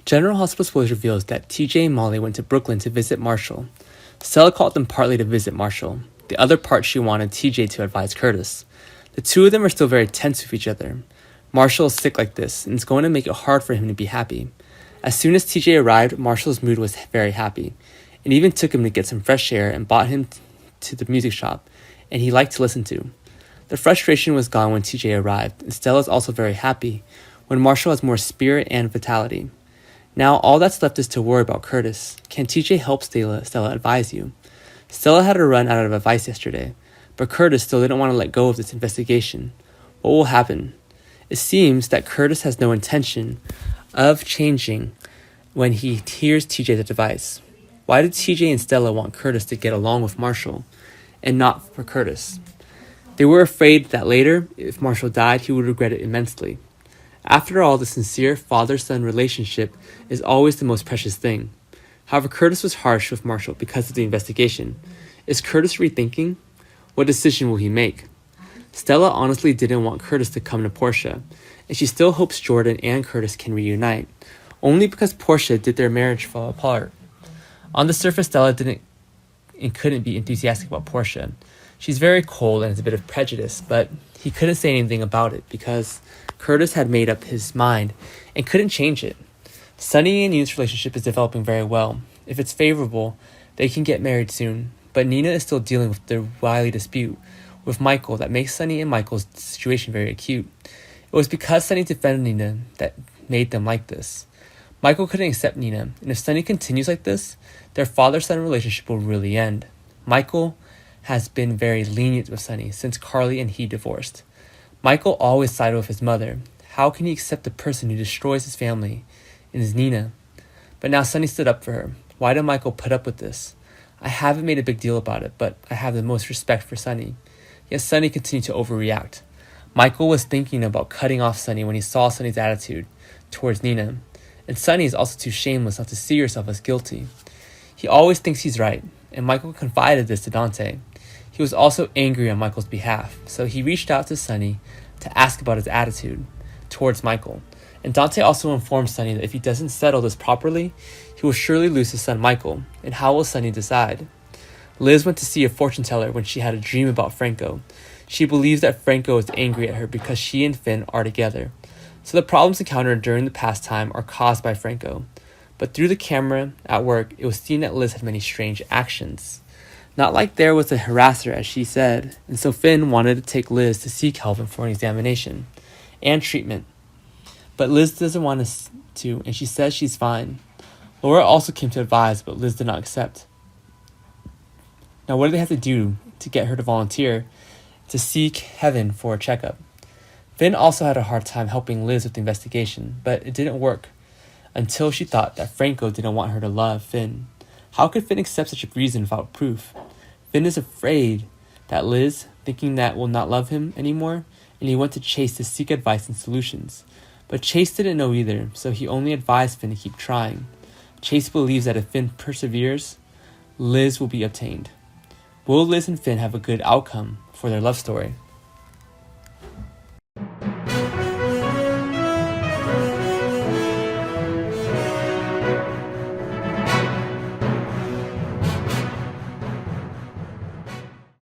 General Hospital Spoilers reveals that TJ and Molly went to Brooklyn to visit Marshall. Stella called them partly to visit Marshall. The other part she wanted TJ to advise Curtis. The two of them are still very tense with each other. Marshall is sick like this, and it's going to make it hard for him to be happy. As soon as TJ arrived, Marshall's mood was very happy. It even took him to get some fresh air and brought him to the music shop, and he liked to listen to. The frustration was gone when TJ arrived, and Stella is also very happy when Marshall has more spirit and vitality. Now all that's left is to worry about Curtis. Can TJ help Stella advise you? Stella had to run out of advice yesterday, but Curtis still didn't want to let go of this investigation. What will happen? It seems that Curtis has no intention of changing when he hears TJ's advice. Why did TJ and Stella want Curtis to get along with Marshall and not for Curtis? They were afraid that later, if Marshall died, he would regret it immensely. After all, the sincere father-son relationship is always the most precious thing. However, Curtis was harsh with Marshall because of the investigation. Is Curtis rethinking? What decision will he make? Stella honestly didn't want Curtis to come to Portia, and she still hopes Jordan and Curtis can reunite, only because Portia did their marriage fall apart. On the surface, Stella didn't and couldn't be enthusiastic about Portia. She's very cold and has a bit of prejudice, but he couldn't say anything about it because Curtis had made up his mind and couldn't change it. Sunny and Nina's relationship is developing very well. If it's favorable, they can get married soon, but Nina is still dealing with the wily dispute with Michael that makes Sunny and Michael's situation very acute. It was because Sunny defended Nina that made them like this. Michael couldn't accept Nina, and if Sunny continues like this, their father-son relationship will really end. Michael has been very lenient with Sunny since Carly and he divorced. Michael always sided with his mother. How can he accept the person who destroys his family? It is Nina. But now Sunny stood up for her. Why did Michael put up with this? I haven't made a big deal about it, but I have the most respect for Sunny. Yet Sunny continued to overreact. Michael was thinking about cutting off Sunny when he saw Sunny's attitude towards Nina. And Sunny is also too shameless not to see herself as guilty. He always thinks he's right, and Michael confided this to Dante. He was also angry on Michael's behalf, so he reached out to Sunny to ask about his attitude towards Michael. And Dante also informed Sunny that if he doesn't settle this properly, he will surely lose his son Michael. And how will Sunny decide? Liz went to see a fortune teller when she had a dream about Franco. She believes that Franco is angry at her because she and Finn are together. So the problems encountered during the pastime are caused by Franco. But through the camera at work, it was seen that Liz had many strange actions. Not like there was a harasser, as she said, and so Finn wanted to take Liz to see Calvin for an examination and treatment. But Liz doesn't want us to, and she says she's fine. Laura also came to advise, but Liz did not accept. Now what do they have to do to get her to volunteer to see Kevin for a checkup? Finn also had a hard time helping Liz with the investigation, but it didn't work until she thought that Franco didn't want her to love Finn. How could Finn accept such a reason without proof? Finn is afraid that Liz, thinking that will not love him anymore, and he went to Chase to seek advice and solutions. But Chase didn't know either, so he only advised Finn to keep trying. Chase believes that if Finn perseveres, Liz will be obtained. Will Liz and Finn have a good outcome for their love story?